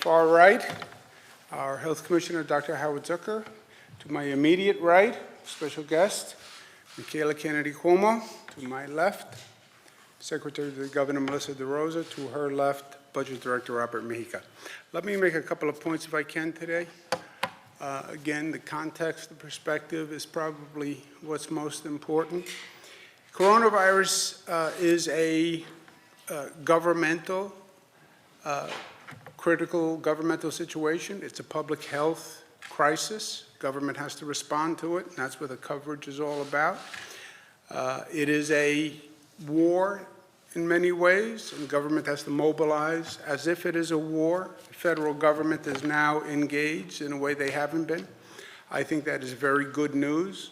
Far right, our Health Commissioner, Dr. Howard Zucker. To my immediate right, special guest, Michaela Kennedy Cuomo. To my left, Secretary to the Governor, Melissa DeRosa. To her left, Budget Director, Robert Mejica. Let me make a couple of points, if I can, today. Again, the context, the perspective is probably what's most important. Coronavirus is a governmental, critical governmental situation. It's a public health crisis. Government has to respond to it, and that's what the coverage is all about. It is a war in many ways, and government has to mobilize as if it is a war. The federal government is now engaged in a way they haven't been. I think that is very good news.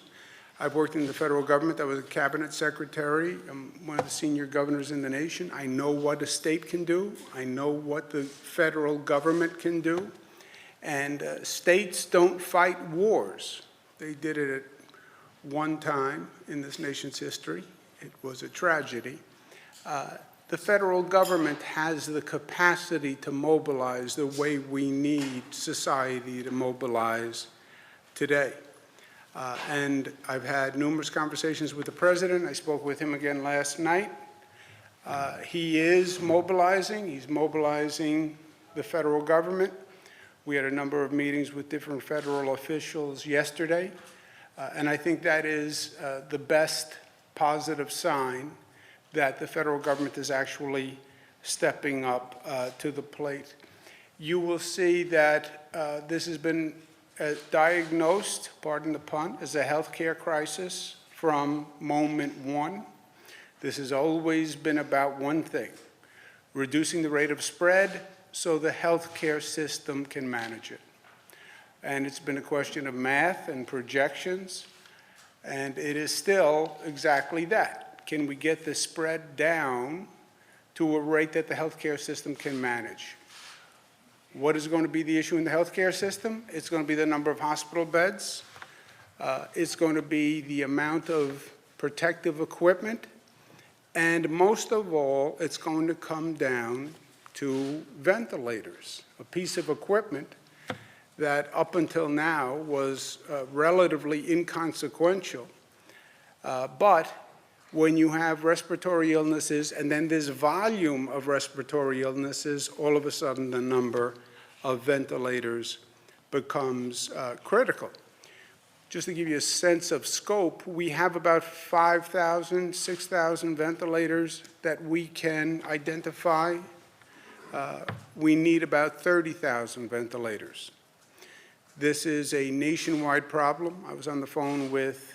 I've worked in the federal government. I was a cabinet secretary. I'm one of the senior governors in the nation. I know what a state can do. I know what the federal government can do. And states don't fight wars. They did it at one time in this nation's history. It was a tragedy. The federal government has the capacity to mobilize the way we need society to mobilize today. And I've had numerous conversations with the president. I spoke with him again last night. He is mobilizing. He's mobilizing the federal government. We had a number of meetings with different federal officials yesterday. And I think that is the best positive sign that the federal government is actually stepping up to the plate. You will see that this has been diagnosed, pardon the pun, as a healthcare crisis from moment one. This has always been about one thing: reducing the rate of spread so the healthcare system can manage it. And it's been a question of math and projections, and it is still exactly that. Can we get the spread down to a rate that the healthcare system can manage? What is going to be the issue in the healthcare system? It's going to be the number of hospital beds. It's going to be the amount of protective equipment. And most of all, it's going to come down to ventilators, a piece of equipment that up until now was relatively inconsequential. But when you have respiratory illnesses and then this volume of respiratory illnesses, all of a sudden the number of ventilators becomes critical. Just to give you a sense of scope, we have about 5,000, 6,000 ventilators that we can identify. We need about 30,000 ventilators. This is a nationwide problem. I was on the phone with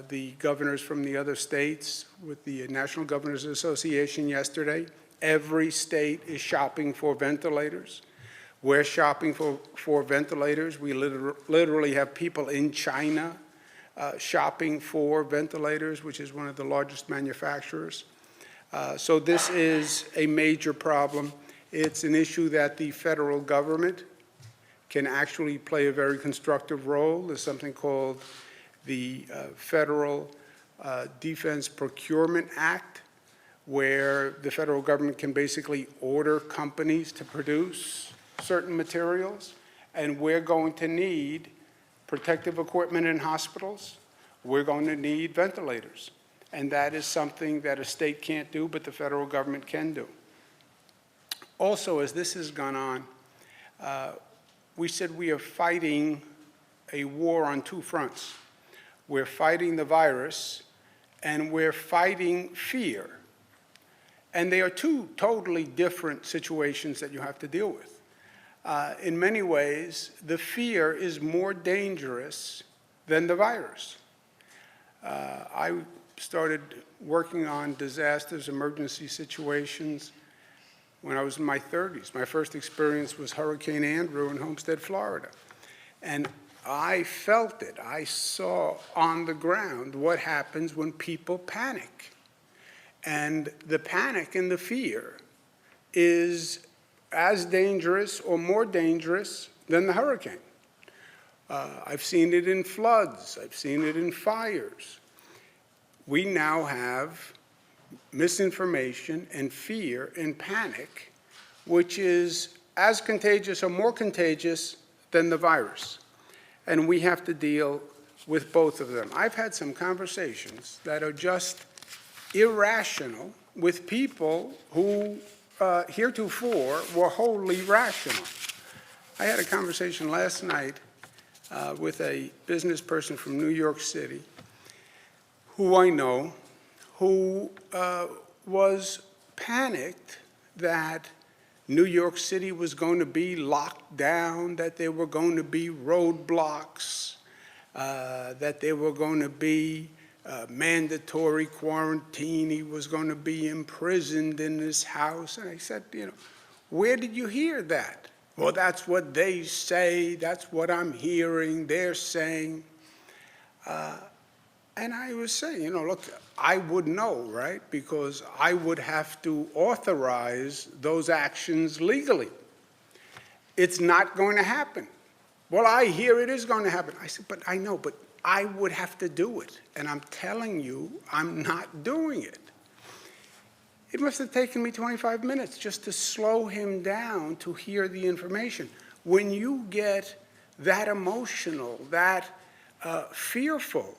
the governors from the other states, with the National Governors Association yesterday. Every state is shopping for ventilators. We're shopping for ventilators. We literally have people in China shopping for ventilators, which is one of the largest manufacturers. So this is a major problem. It's an issue that the federal government can actually play a very constructive role. There's something called the Federal Defense Procurement Act, where the federal government can basically order companies to produce certain materials, and we're going to need protective equipment in hospitals. We're going to need ventilators, and that is something that a state can't do, but the federal government can do. Also, as this has gone on, we said we are fighting a war on two fronts. We're fighting the virus, and we're fighting fear. And they are two totally different situations that you have to deal with. In many ways, the fear is more dangerous than the virus. I started working on disasters, emergency situations when I was in my 30s. My first experience was Hurricane Andrew in Homestead, Florida. And I felt it. I saw on the ground what happens when people panic. And the panic and the fear is as dangerous or more dangerous than the hurricane. I've seen it in floods. I've seen it in fires. We now have misinformation and fear and panic, which is as contagious or more contagious than the virus. And we have to deal with both of them. I've had some conversations that are just irrational with people who heretofore were wholly rational. I had a conversation last night with a business person from New York City who I know, who was panicked that New York City was going to be locked down, that there were going to be roadblocks, that there were going to be mandatory quarantine. He was going to be imprisoned in his house. And I said, where did you hear that? Well, that's what they say. That's what I'm hearing. They're saying. And I was saying, look, I would know, right? Because I would have to authorize those actions legally. It's not going to happen. Well, I hear it is going to happen. I said, but I know, but I would have to do it. And I'm telling you, I'm not doing it. It must have taken me 25 minutes just to slow him down to hear the information. When you get that emotional, that fearful,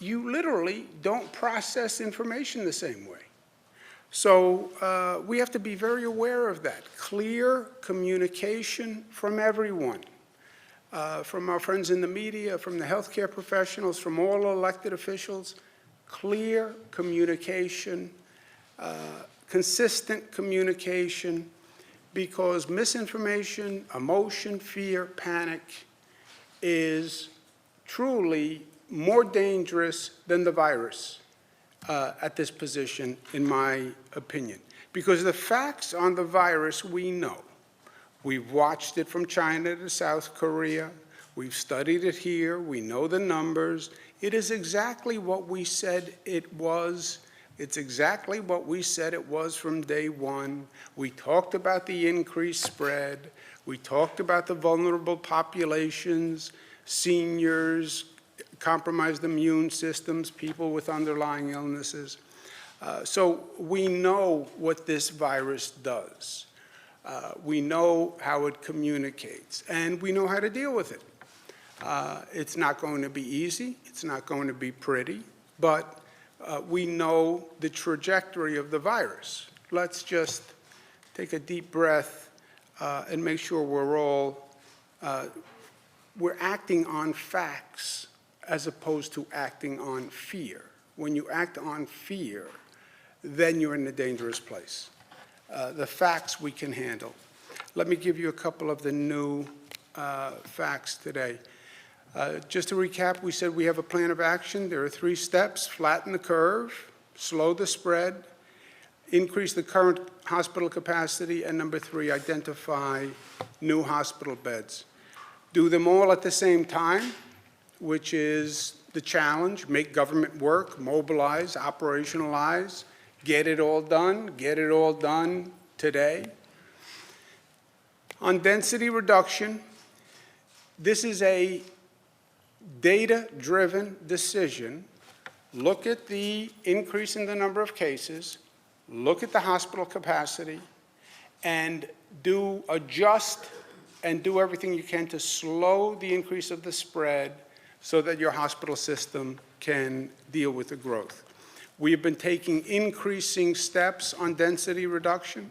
you literally don't process information the same way. So we have to be very aware of that. Clear communication from everyone, from our friends in the media, from the healthcare professionals, from all elected officials. Clear communication, consistent communication, because misinformation, emotion, fear, panic is truly more dangerous than the virus at this position, in my opinion. Because the facts on the virus we know. We've watched it from China to South Korea. We've studied it here. We know the numbers. It is exactly what we said it was. It's exactly what we said it was from day one. We talked about the increased spread. We talked about the vulnerable populations, seniors, compromised immune systems, people with underlying illnesses. So we know what this virus does. We know how it communicates, and we know how to deal with it. It's not going to be easy. It's not going to be pretty, but we know the trajectory of the virus. Let's just take a deep breath and make sure we're acting on facts as opposed to acting on fear. When you act on fear, then you're in a dangerous place. The facts we can handle. Let me give you a couple of the new facts today. Just to recap, we said we have a plan of action. There are 3 steps: flatten the curve, slow the spread, increase the current hospital capacity, and number 3, identify new hospital beds. Do them all at the same time, which is the challenge. Make government work, mobilize, operationalize, get it all done today. On density reduction, this is a data-driven decision. Look at the increase in the number of cases, look at the hospital capacity, and adjust and do everything you can to slow the increase of the spread so that your hospital system can deal with the growth. We've been taking increasing steps on density reduction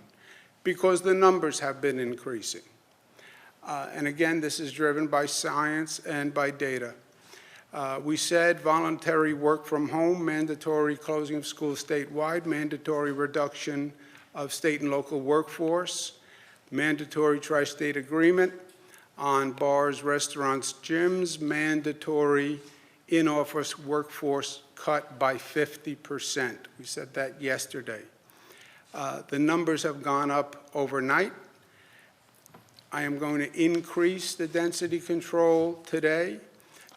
because the numbers have been increasing. And again, this is driven by science and by data. We said voluntary work from home, mandatory closing of schools statewide, mandatory reduction of state and local workforce, mandatory tri-state agreement on bars, restaurants, gyms, mandatory in-office workforce cut by 50%. We said that yesterday. The numbers have gone up overnight. I am going to increase the density control today.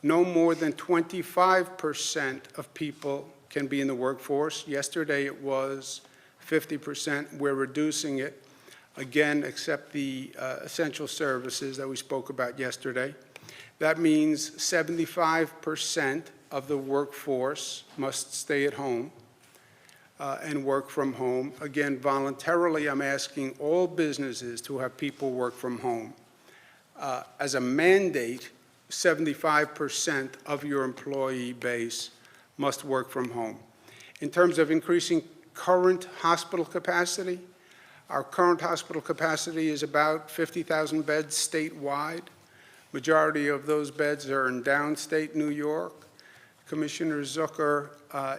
No more than 25% of people can be in the workforce. Yesterday it was 50%. We're reducing it, again, except the essential services that we spoke about yesterday. That means 75% of the workforce must stay at home. and work from home. Again, voluntarily, I'm asking all businesses to have people work from home. As a mandate, 75% of your employee base must work from home. In terms of increasing current hospital capacity, our current hospital capacity is about 50,000 beds statewide. Majority of those beds are in downstate New York. Commissioner Zucker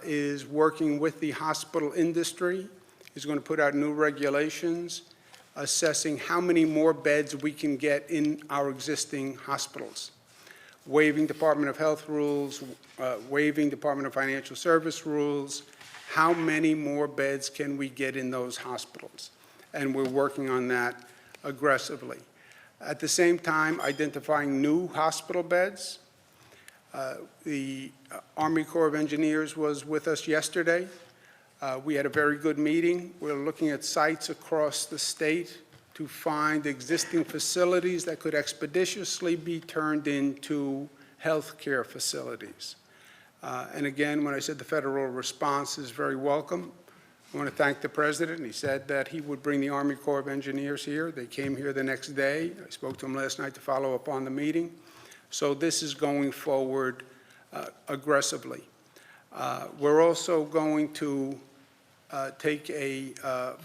is working with the hospital industry. He's going to put out new regulations assessing how many more beds we can get in our existing hospitals, waiving Department of Health rules, waiving Department of Financial Service rules. How many more beds can we get in those hospitals? And we're working on that aggressively. At the same time, identifying new hospital beds. The Army Corps of Engineers was with us yesterday. We had a very good meeting. We're looking at sites across the state to find existing facilities that could expeditiously be turned into healthcare facilities. And again, when I said the federal response is very welcome, I want to thank the President. He said that he would bring the Army Corps of Engineers here. They came here the next day. I spoke to him last night to follow up on the meeting. So this is going forward aggressively. We're also going to take a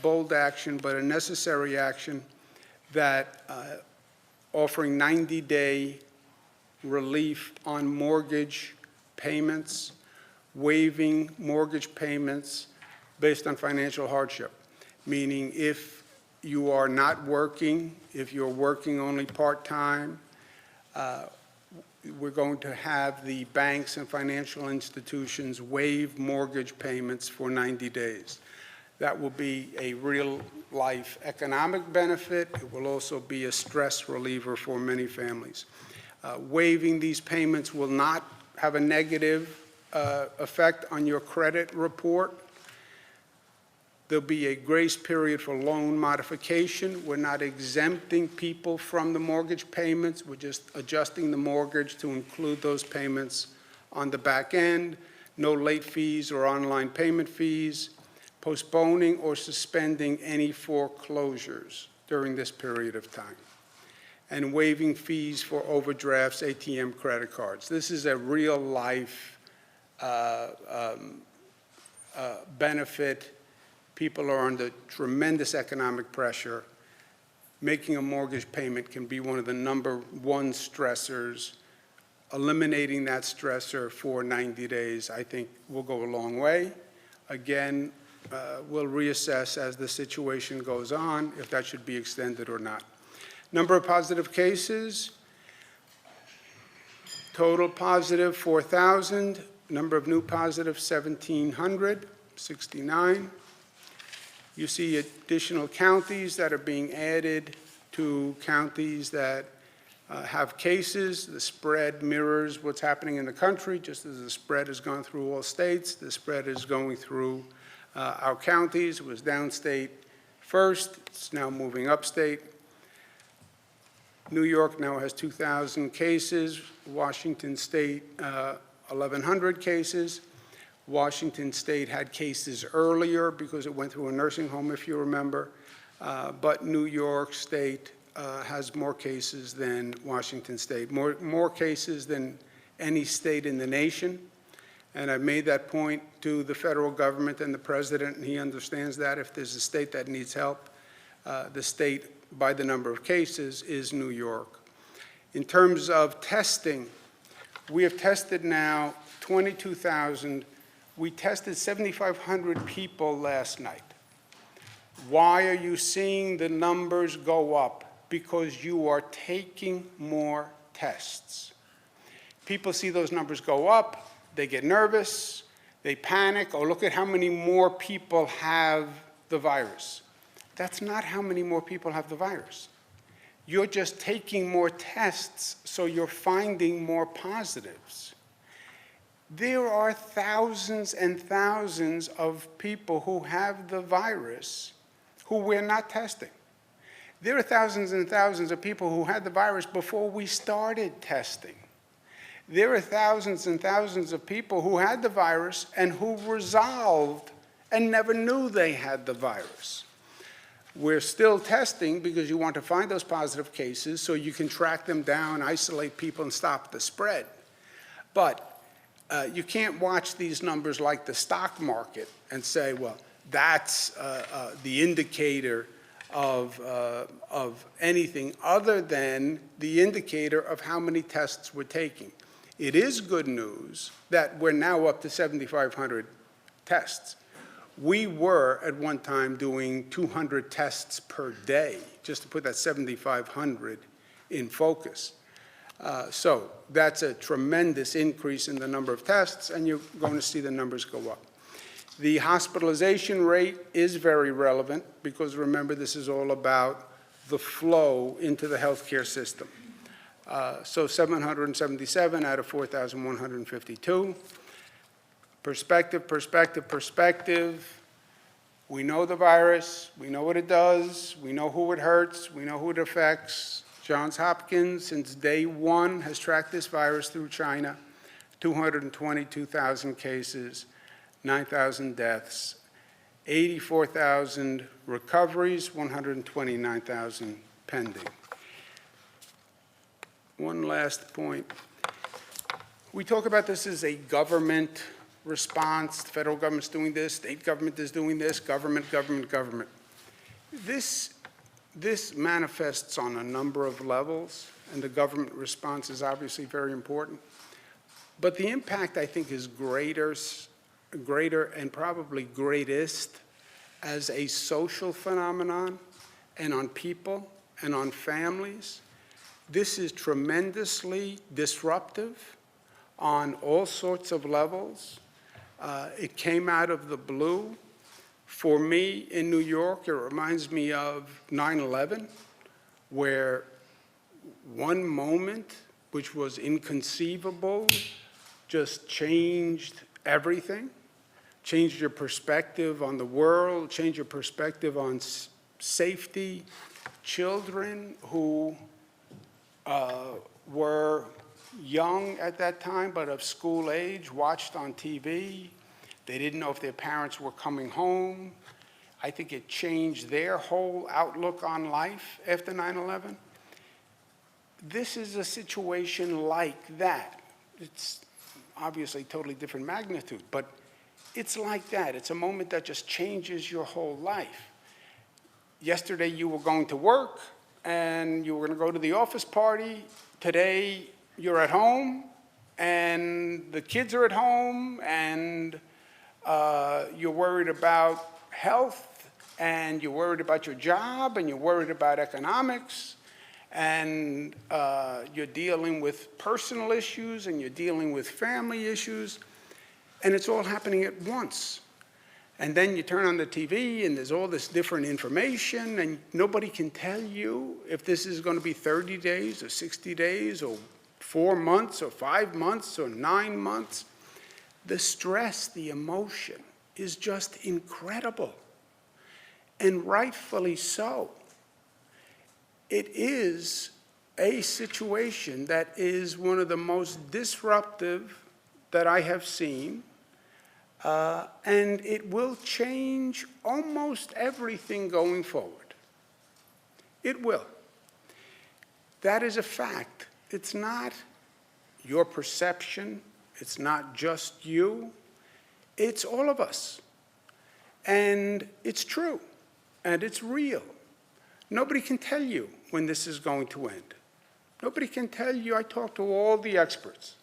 bold action, but a necessary action, that offering 90-day relief on mortgage payments, waiving mortgage payments based on financial hardship, meaning if you are not working, if you're working only part-time, we're going to have the banks and financial institutions waive mortgage payments for 90 days. That will be a real-life economic benefit. It will also be a stress reliever for many families. Waiving these payments will not have a negative effect on your credit report. There'll be a grace period for loan modification. We're not exempting people from the mortgage payments. We're just adjusting the mortgage to include those payments on the back end. No late fees or online payment fees. Postponing or suspending any foreclosures during this period of time. And waiving fees for overdrafts, ATM credit cards. This is a real life benefit. People are under tremendous economic pressure. Making a mortgage payment can be one of the #1 stressors. Eliminating that stressor for 90 days, I think, will go a long way. Again, we'll reassess as the situation goes on if that should be extended or not. Number of positive cases, total positive 4,000. Number of new positive 1,769. You see additional counties that are being added to counties that have cases. The spread mirrors what's happening in the country. Just as the spread has gone through all states, the spread is going through our counties. It was downstate first. It's now moving upstate. New York now has 2,000 cases. Washington State, 1,100 cases. Washington State had cases earlier because it went through a nursing home, if you remember. But New York State has more cases than Washington State, more cases than any state in the nation. And I've made that point to the federal government and the President, and he understands that. If there's a state that needs help, the state, by the number of cases, is New York. In terms of testing, we have tested now 22,000. We tested 7,500 people last night. Why are you seeing the numbers go up? Because you are taking more tests. People see those numbers go up, they get nervous, they panic. Oh, look at how many more people have the virus. That's not how many more people have the virus. You're just taking more tests, so you're finding more positives. There are thousands and thousands of people who have the virus who we're not testing. There are thousands and thousands of people who had the virus before we started testing. There are thousands and thousands of people who had the virus and who resolved and never knew they had the virus. We're still testing because you want to find those positive cases so you can track them down, isolate people, and stop the spread. But you can't watch these numbers like the stock market and say, well, that's the indicator of anything other than the indicator of how many tests we're taking. It is good news that we're now up to 7,500 tests. We were at one time doing 200 tests per day, just to put that 7,500 in focus. So that's a tremendous increase in the number of tests, and you're going to see the numbers go up. The hospitalization rate is very relevant because, remember, this is all about the flow into the healthcare system. So 777 out of 4,152. Perspective, perspective, perspective. We know the virus. We know what it does. We know who it hurts. We know who it affects. Johns Hopkins, since day one, has tracked this virus through China. 222,000 cases, 9,000 deaths, 84,000 recoveries, 129,000 pending. One last point. We talk about this as a government response. The federal government's doing this, state government is doing this, government, government, government. This manifests on a number of levels, and the government response is obviously very important. But the impact, I think, is greater and probably greatest as a social phenomenon and on people and on families. This is tremendously disruptive on all sorts of levels. It came out of the blue. For me, in New York, it reminds me of 9/11, where one moment, which was inconceivable, just changed everything, changed your perspective on the world, changed your perspective on safety. Children who were young at that time, but of school age, watched on TV. They didn't know if their parents were coming home. I think it changed their whole outlook on life after 9/11. This is a situation like that. It's obviously totally different magnitude, but it's like that. It's a moment that just changes your whole life. Yesterday you were going to work and you were going to go to the office party. Today you're at home and the kids are at home and you're worried about health, and you're worried about your job, and you're worried about economics, and you're dealing with personal issues, and you're dealing with family issues, and it's all happening at once. And then you turn on the TV, and there's all this different information, and nobody can tell you if this is going to be 30 days or 60 days or 4 months or 5 months or 9 months. The stress, the emotion is just incredible, and rightfully so. It is a situation that is one of the most disruptive that I have seen, and it will change almost everything going forward. It will. That is a fact. It's not your perception. It's not just you. It's all of us. And it's true, and it's real. Nobody can tell you when this is going to end. Nobody can tell you. I talk to all the experts.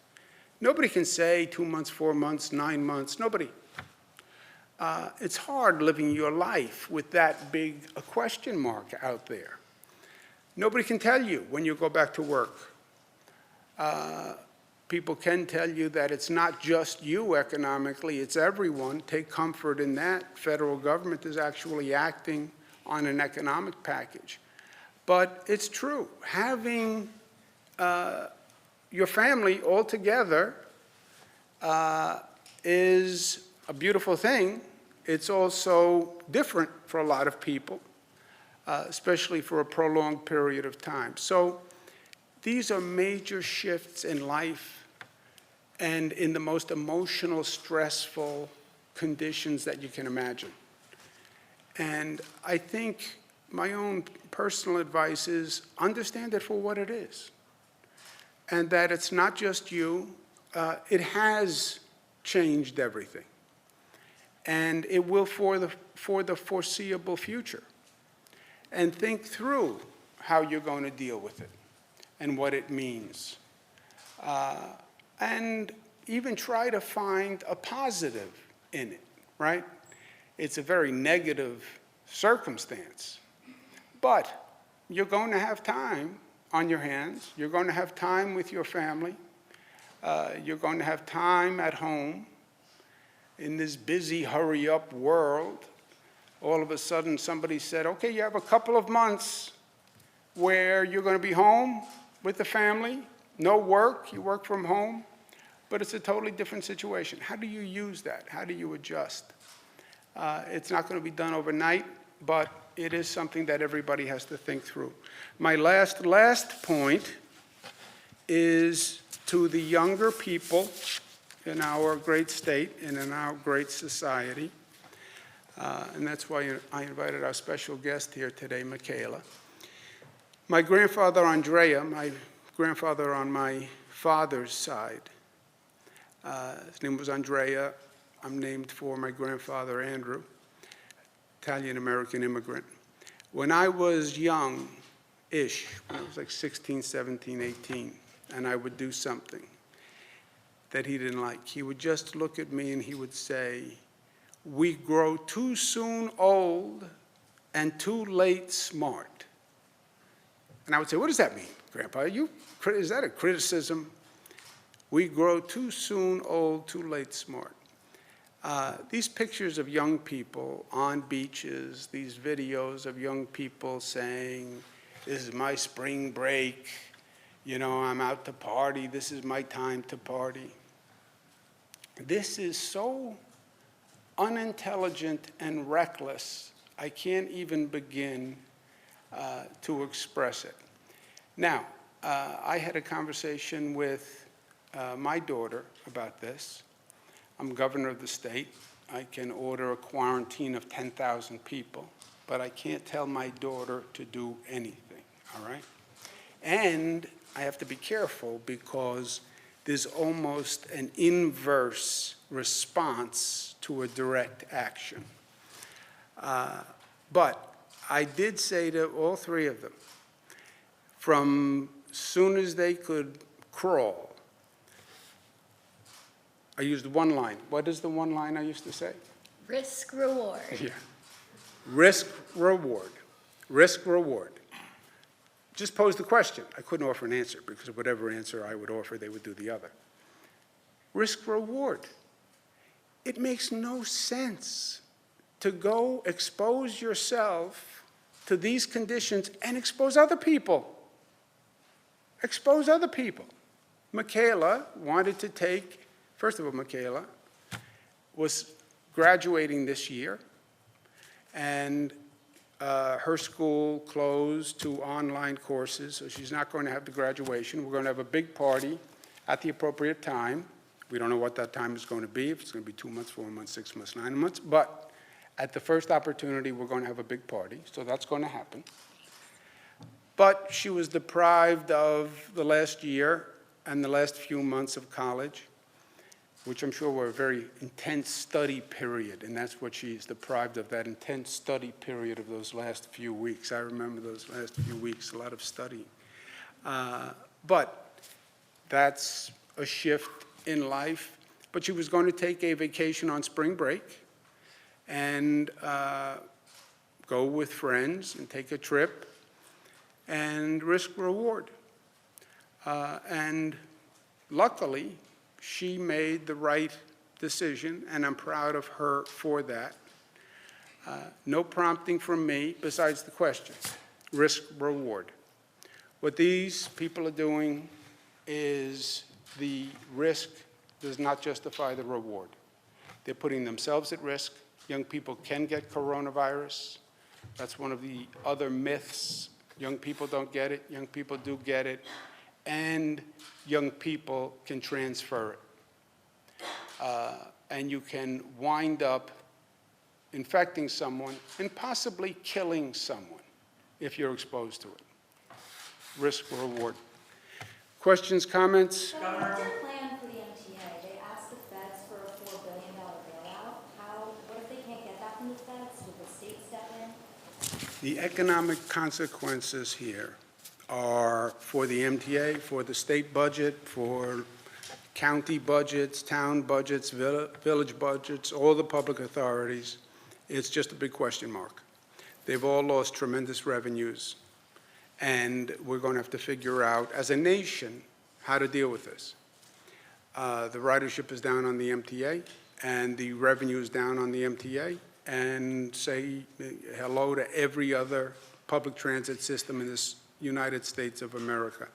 Nobody can say 2 months, 4 months, 9 months. Nobody. It's hard living your life with that big a question mark out there. Nobody can tell you when you go back to work. People can tell you that it's not just you economically, it's everyone. Take comfort in that. Federal government is actually acting on an economic package. But it's true. Having your family all together is a beautiful thing. It's also different for a lot of people, especially for a prolonged period of time. So these are major shifts in life and in the most emotional, stressful conditions that you can imagine. And I think my own personal advice is understand it for what it is, and that it's not just you. It has changed everything, and it will for the foreseeable future. And think through how you're going to deal with it and what it means. And even try to find a positive in it, right? It's a very negative circumstance, but you're going to have time on your hands. You're going to have time with your family. You're going to have time at home. In this busy, hurry-up world, all of a sudden somebody said, okay, you have a couple of months where you're going to be home with the family, no work, you work from home, but it's a totally different situation. How do you use that? How do you adjust? It's not going to be done overnight, but it is something that everybody has to think through. My last point is to the younger people in our great state and in our great society. And that's why I invited our special guest here today, Michaela. My grandfather, Andrea, my grandfather on my father's side, his name was Andrea. I'm named for my grandfather, Andrew, Italian-American immigrant. When I was young-ish, when I was like 16, 17, 18, and I would do something that he didn't like, he would just look at me and he would say, "We grow too soon old and too late smart." And I would say, "What does that mean, Grandpa? Is that a criticism?" We grow too soon old, too late smart. These pictures of young people on beaches, these videos of young people saying, "This is my spring break, you know, I'm out to party, this is my time to party." This is so unintelligent and reckless, I can't even begin to express it. Now, I had a conversation with my daughter about this. I'm governor of the state. I can order a quarantine of 10,000 people, but I can't tell my daughter to do anything, all right? And I have to be careful because there's almost an inverse response to a direct action. But I did say to all three of them, from soon as they could crawl, I used one line. What is the one line I used to say? Risk reward. Yeah. Risk reward. Risk reward. Just pose the question. I couldn't offer an answer because whatever answer I would offer, they would do the other. Risk reward. It makes no sense to go expose yourself to these conditions and expose other people. Expose other people. Michaela wanted to take, first of all, Michaela was graduating this year, and her school closed to online courses, so she's not going to have the graduation. We're going to have a big party at the appropriate time. We don't know what that time is going to be, if it's going to be 2 months, 4 months, 6 months, 9 months, but at the first opportunity, we're going to have a big party, so that's going to happen. But she was deprived of the last year and the last few months of college, which I'm sure were a very intense study period, and that's what she's deprived of, that intense study period of those last few weeks. I remember those last few weeks, a lot of studying. But that's a shift in life. But she was going to take a vacation on spring break and go with friends and take a trip and risk reward. And luckily, she made the right decision, and I'm proud of her for that. No prompting from me besides the question, risk reward. What these people are doing is the risk does not justify the reward. They're putting themselves at risk. Young people can get coronavirus. That's one of the other myths. Young people don't get it. Young people do get it. And young people can transfer it. and you can wind up infecting someone and possibly killing someone if you're exposed to it. Risk or reward. Questions, comments? So what's your plan for the MTA? They asked the feds for a $4 billion bailout. What if they can't get that from the feds? Will the state step in? The economic consequences here are for the MTA, for the state budget, for county budgets, town budgets, village budgets, all the public authorities. It's just a big question mark. They've all lost tremendous revenues, and we're going to have to figure out, as a nation, how to deal with this. The ridership is down on the MTA, and the revenue is down on the MTA, and say hello to every other public transit system in this United States of America.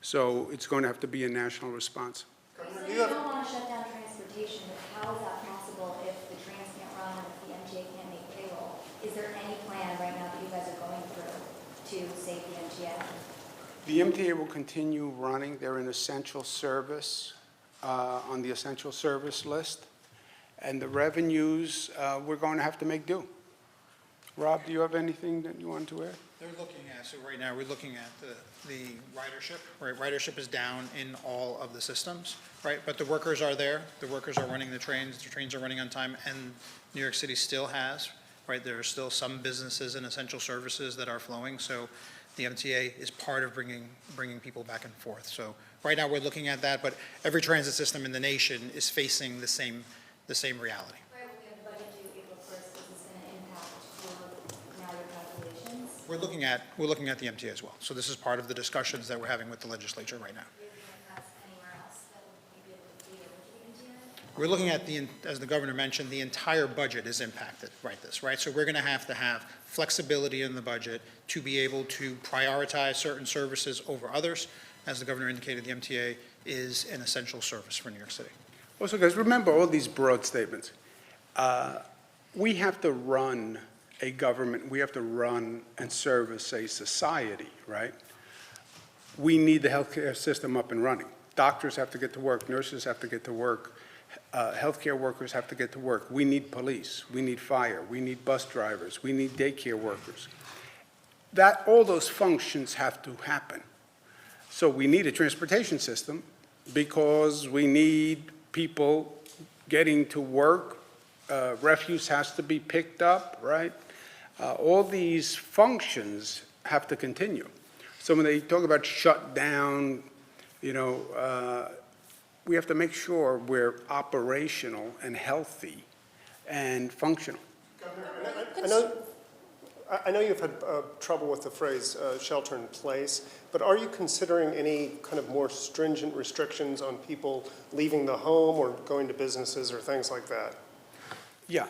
So it's going to have to be a national response. So you don't want to shut down transportation, but how is that possible if the trains can't run and if the MTA can't make payroll? Is there any plan right now that you guys are going through to save the MTA? The MTA will continue running. They're an essential service on the essential service list. And the revenues, we're going to have to make do. Rob, do you have anything that you want to add? They're looking at, so right now, we're looking at the ridership, right? Ridership is down in all of the systems, right? But the workers are there, the workers are running the trains are running on time, and New York City still has, right? There are still some businesses and essential services that are flowing, so the MTA is part of bringing people back and forth. So right now, we're looking at that, but every transit system in the nation is facing the same reality. Right, we have the budget due April 1st. Is this going to impact your now your calculations? We're looking at the MTA as well. So this is part of the discussions that we're having with the legislature right now. Is there anywhere else that would be able to be over to the MTA? We're looking at as the governor mentioned, the entire budget is impacted by this, right? So we're going to have flexibility in the budget to be able to prioritize certain services over others. As the governor indicated, the MTA is an essential service for New York City. Also, guys, remember all these broad statements. We have to run a government, we have to run and service a society, right? We need the healthcare system up and running. Doctors have to get to work, nurses have to get to work, healthcare workers have to get to work. We need police, we need fire, we need bus drivers, we need daycare workers. All those functions have to happen. So we need a transportation system because we need people getting to work, refuse has to be picked up, right? All these functions have to continue. So when they talk about shut down, we have to make sure we're operational and healthy and functional. Governor, I know you've had trouble with the phrase shelter in place, but are you considering any kind of more stringent restrictions on people leaving the home or going to businesses or things like that? Yeah,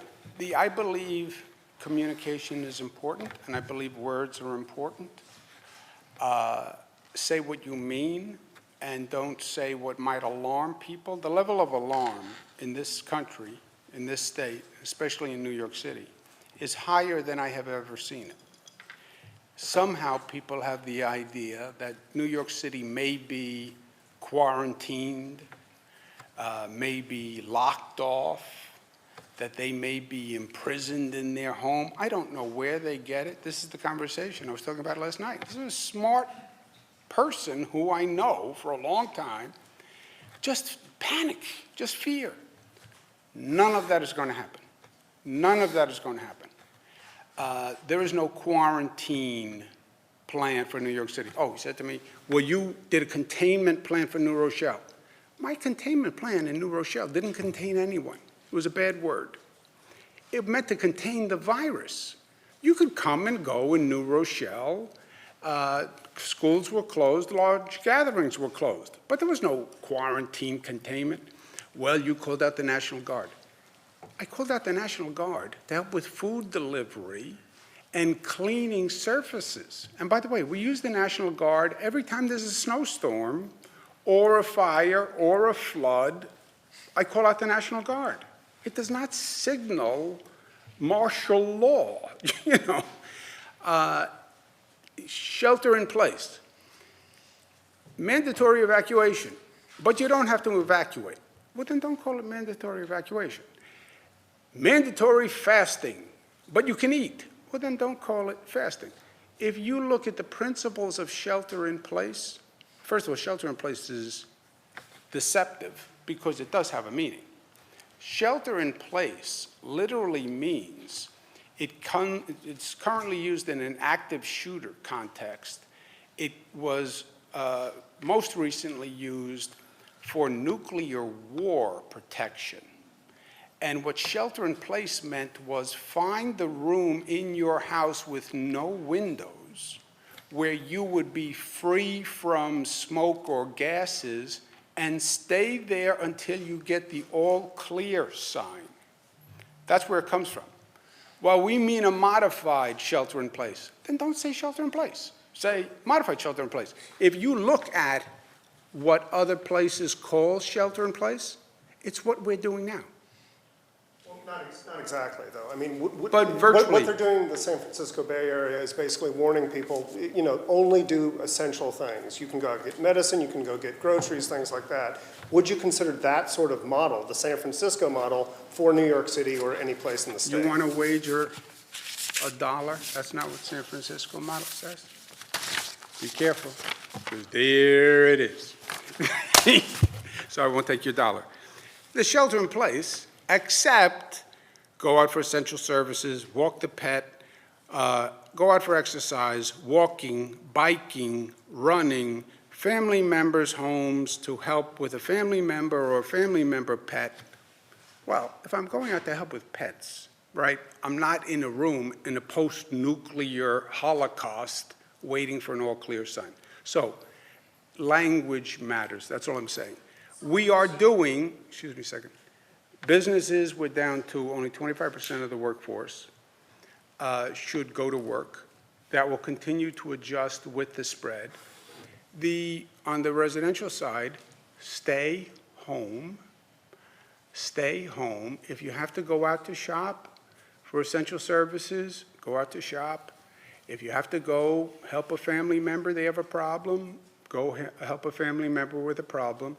I believe communication is important, and I believe words are important. Say what you mean, and don't say what might alarm people. The level of alarm in this country, in this state, especially in New York City, is higher than I have ever seen it. Somehow people have the idea that New York City may be quarantined, may be locked off, that they may be imprisoned in their home. I don't know where they get it. This is the conversation I was talking about last night. This is a smart person who I know for a long time. Just panic, just fear. None of that is going to happen. None of that is going to happen. There is no quarantine plan for New York City. Oh, he said to me, well, you did a containment plan for New Rochelle. My containment plan in New Rochelle didn't contain anyone. It was a bad word. It meant to contain the virus. You could come and go in New Rochelle. Schools were closed, large gatherings were closed, but there was no quarantine containment. Well, you called out the National Guard. I called out the National Guard to help with food delivery and cleaning surfaces. And by the way, we use the National Guard every time there's a snowstorm or a fire or a flood. I call out the National Guard. It does not signal martial law, Shelter in place. Mandatory evacuation, but you don't have to evacuate. well, then don't call it mandatory evacuation. Mandatory fasting, but you can eat. Well, then don't call it fasting. If you look at the principles of shelter in place, first of all, shelter in place is deceptive because it does have a meaning. Shelter in place literally means it's currently used in an active shooter context. It was most recently used for nuclear war protection. And what shelter in place meant was find the room in your house with no windows where you would be free from smoke or gases and stay there until you get the all clear sign. That's where it comes from. Well, we mean a modified shelter in place. Then don't say shelter in place. Say modified shelter in place. If you look at what other places call shelter in place, it's what we're doing now. Not exactly, though. I mean, But virtually. what they're doing in the San Francisco Bay Area is basically warning people, you know, only do essential things. You can go get medicine, you can go get groceries, things like that. Would you consider that sort of model, the San Francisco model, for New York City or any place in the state? You want to wager $1? That's not what San Francisco model says. Be careful, because there it is. So I won't take your dollar. The shelter in place, except go out for essential services, walk the pet, go out for exercise, walking, biking, running, family members' homes to help with a family member or a family member pet. Well, if I'm going out to help with pets, right, I'm not in a room in a post-nuclear holocaust waiting for an all-clear sign. So language matters, that's all I'm saying. We are doing, excuse me a second, businesses, we're down to only 25% of the workforce should go to work. That will continue to adjust with the spread. On the residential side, stay home. Stay home. If you have to go out to shop for essential services, go out to shop. If you have to go help a family member, they have a problem, go help a family member with a problem.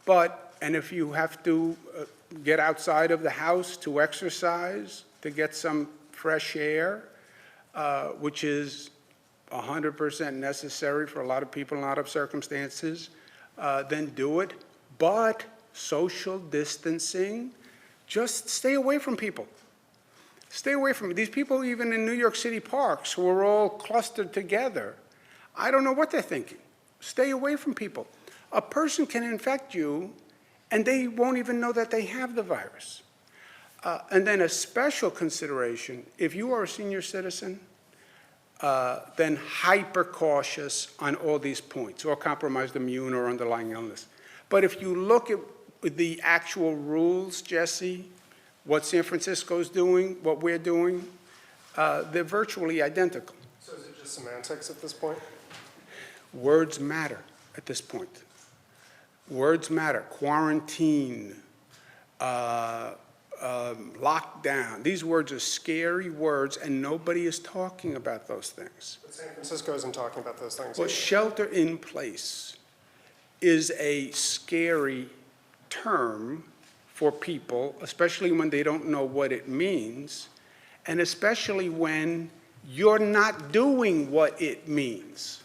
And if you have to get outside of the house to exercise, to get some fresh air, which is 100% necessary for a lot of people in a lot of circumstances, then do it. But social distancing, just stay away from people. Stay away from these people, even in New York City parks, who are all clustered together. I don't know what they're thinking. Stay away from people. A person can infect you, and they won't even know that they have the virus. And then a special consideration, if you are a senior citizen, then hyper cautious on all these points, or compromised immune or underlying illness. But if you look at the actual rules, Jesse, what San Francisco's doing, what we're doing, they're virtually identical. So is it just semantics at this point? Words matter at this point. Words matter. Quarantine, lockdown. These words are scary words, and nobody is talking about those things. But San Francisco isn't talking about those things. Well, shelter in place is a scary term for people, especially when they don't know what it means, and especially when you're not doing what it means.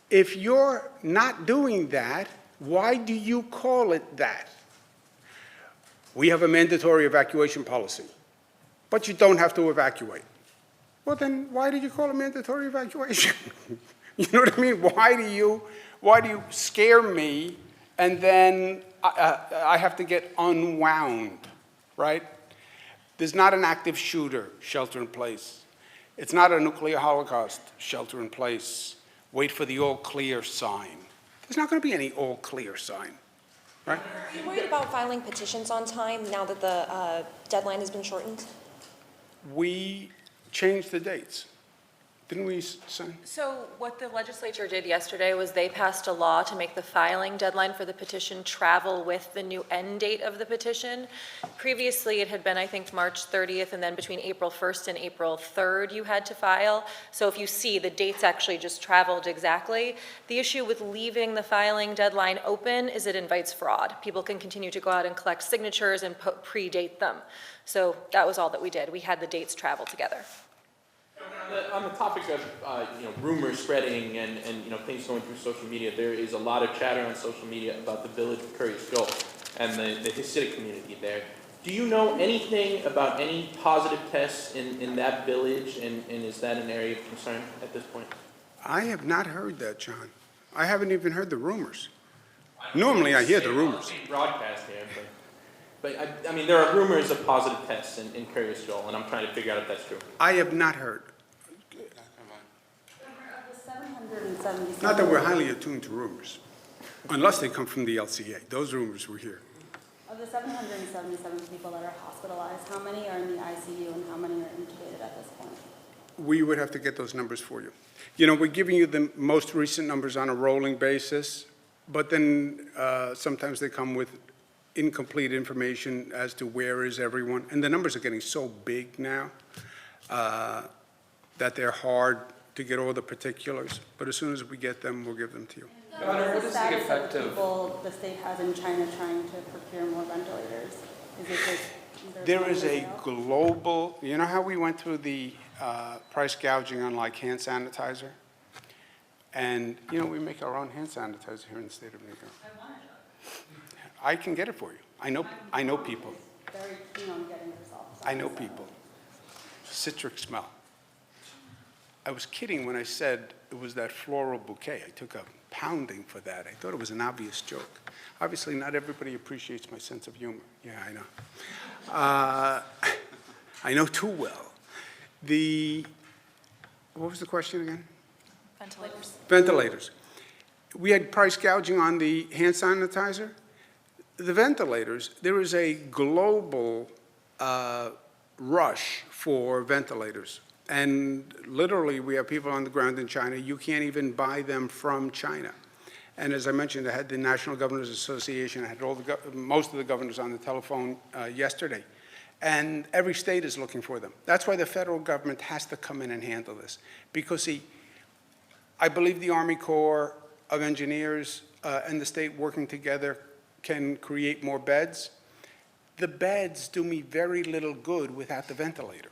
If you're not doing that, why do you call it that? We have a mandatory evacuation policy, but you don't have to evacuate. Well, then why did you call it mandatory evacuation? You know what I mean? Why do you scare me and then I have to get unwound, right? There's not an active shooter shelter in place. It's not a nuclear holocaust shelter in place. Wait for the all clear sign. There's not going to be any all clear sign, right? Are you worried about filing petitions on time now that the deadline has been shortened? We changed the dates Didn't we sign? So what the legislature did yesterday was they passed a law to make the filing deadline for the petition travel with the new end date of the petition. Previously, it had been, I think, March 30th, and then between April 1st and April 3rd, you had to file. So if you see, the dates actually just traveled exactly. The issue with leaving the filing deadline open is it invites fraud. People can continue to go out and collect signatures and predate them. So that was all that we did. We had the dates travel together. On the topic of rumors spreading and things going through social media, there is a lot of chatter on social media about the village of Curious Joel and the Hasidic community there. Do you know anything about any positive tests in that village, and is that an area of concern at this point? I have not heard that, John. I haven't even heard the rumors. Normally, I hear the rumors. Broadcast here, but I mean, there are rumors of positive tests in Curious Joel, and I'm trying to figure out if that's true. I have not heard. Of the 777. Not that we're highly attuned to rumors, unless they come from the LCA. Those rumors were here. Of the 777 people that are hospitalized, how many are in the ICU and how many are intubated at this point? We would have to get those numbers for you. You know, we're giving you the most recent numbers on a rolling basis, but then sometimes they come with incomplete information as to where is everyone. And the numbers are getting so big now that they're hard to get all the particulars. But as soon as we get them, we'll give them to you. What is the status of the people the state has in China trying to procure more ventilators? Is it just... There is a global, you know how we went through the price gouging on like hand sanitizer? And, you know, we make our own hand sanitizer here in the state of New York. I can get it for you. I know people. Very keen on getting results. I know people. Citric smell. I was kidding when I said it was that floral bouquet. I took a pounding for that. I thought it was an obvious joke. Obviously, not everybody appreciates my sense of humor. Yeah, I know. I know too well. What was the question again? Ventilators. Ventilators. We had price gouging on the hand sanitizer. The ventilators, there is a global rush for ventilators. And literally, we have people on the ground in China. You can't even buy them from China. And as I mentioned, I had the National Governors Association. I had most of the governors on the telephone yesterday. And every state is looking for them. That's why the federal government has to come in and handle this. Because, see, I believe the Army Corps of Engineers and the state working together can create more beds. The beds do me very little good without the ventilator,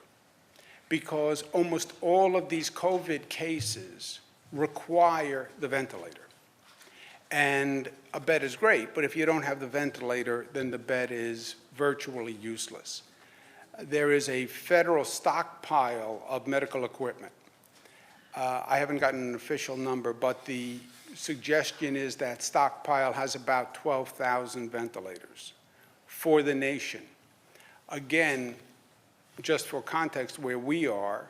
because almost all of these COVID cases require the ventilator. And a bed is great, but if you don't have the ventilator, then the bed is virtually useless. There is a federal stockpile of medical equipment. I haven't gotten an official number, but the suggestion is that stockpile has about 12,000 ventilators for the nation. Again, just for context, where we are,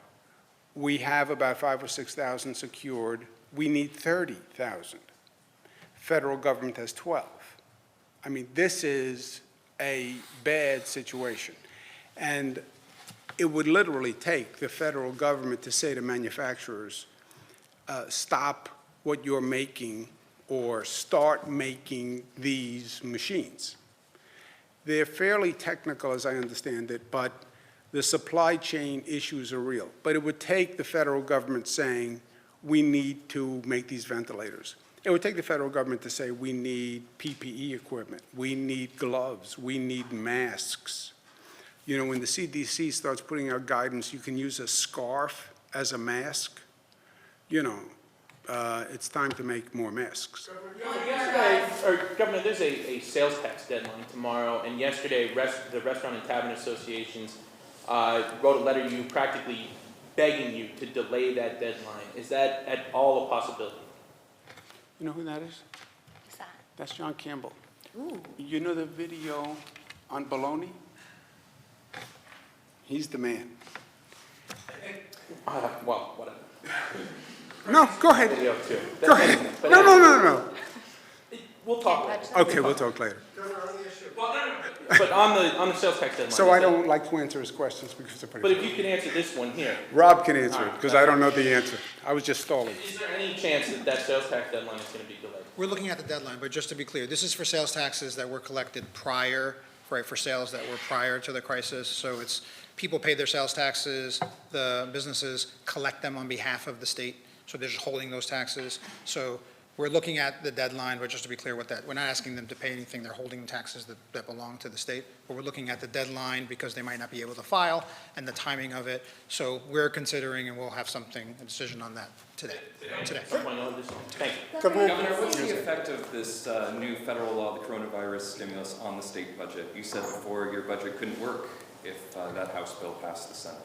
we have about 5,000 or 6,000 secured. We need 30,000. Federal government has 12. I mean, this is a bad situation. And it would literally take the federal government to say to manufacturers, stop what you're making or start making these machines. They're fairly technical, as I understand it, but the supply chain issues are real. But it would take the federal government saying, we need to make these ventilators. It would take the federal government to say, we need PPE equipment, we need gloves, we need masks. You know, when the CDC starts putting out guidance, you can use a scarf as a mask. You know, it's time to make more masks. Governor, there's a sales tax deadline tomorrow, and yesterday the Restaurant and Tavern Associations wrote a letter to you practically begging you to delay that deadline. Is that at all a possibility? You know who that is? Who's that? That's John Campbell. Ooh. You know the video on bologna? He's the man. Well, whatever. No, go ahead. Video too. Go ahead. No. We'll talk later. Okay, we'll talk later. Well, no. But on the sales tax deadline. So I is that- don't like to answer his questions because they're But pretty. if you can answer this one here, Rob can answer it, because I don't know the answer. I was just stalling. is there any chance that that sales tax deadline is going to be delayed? We're looking at the deadline, but just to be clear, this is for sales taxes that were collected prior, right, for sales that were prior to the crisis. So it's, people pay their sales taxes, the businesses collect them on behalf of the state, so they're just holding those taxes. So we're looking at the deadline, but just to be clear with that, we're not asking them to pay anything, they're holding taxes that belong to the state. But we're looking at the deadline because they might not be able to file and the timing of it. So we're considering, and we'll have something, a decision on that today. Someone know this one? Thank you. Governor, What's the effect of this new federal law, the coronavirus stimulus, on the state budget? You said before your budget couldn't work if that House bill passed the Senate.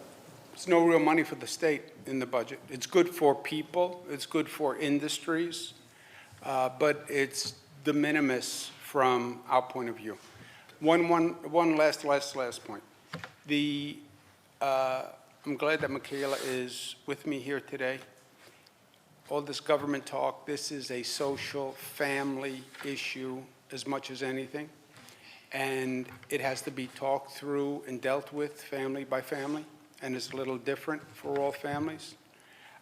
There's no real money for the state in the budget. It's good for people, it's good for industries, but it's de minimis from our point of view. One last point. I'm glad that Michaela is with me here today. All this government talk, this is a social, family issue as much as anything. And it has to be talked through and dealt with family by family, and it's a little different for all families.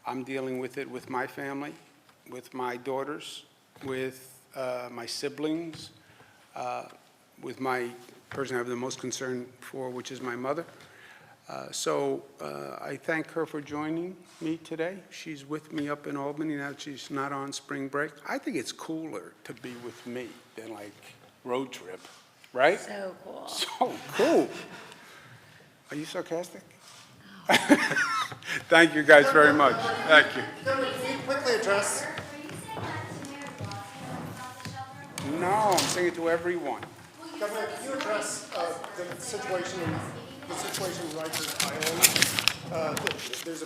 I'm dealing with it with my family, with my daughters, with my siblings, with my person I have the most concern for, which is my mother. So I thank her for joining me today. She's with me up in Albany now that she's not on spring break. I think it's cooler to be with me than like road trip, right? So cool. So cool. Are you sarcastic? Thank you guys very much. Thank you. Governor, can you quickly address, Were you saying that to Mayor Blasio about the shelter? No, I'm saying it to everyone. Governor, can you address the situation in Rikers Island? There's a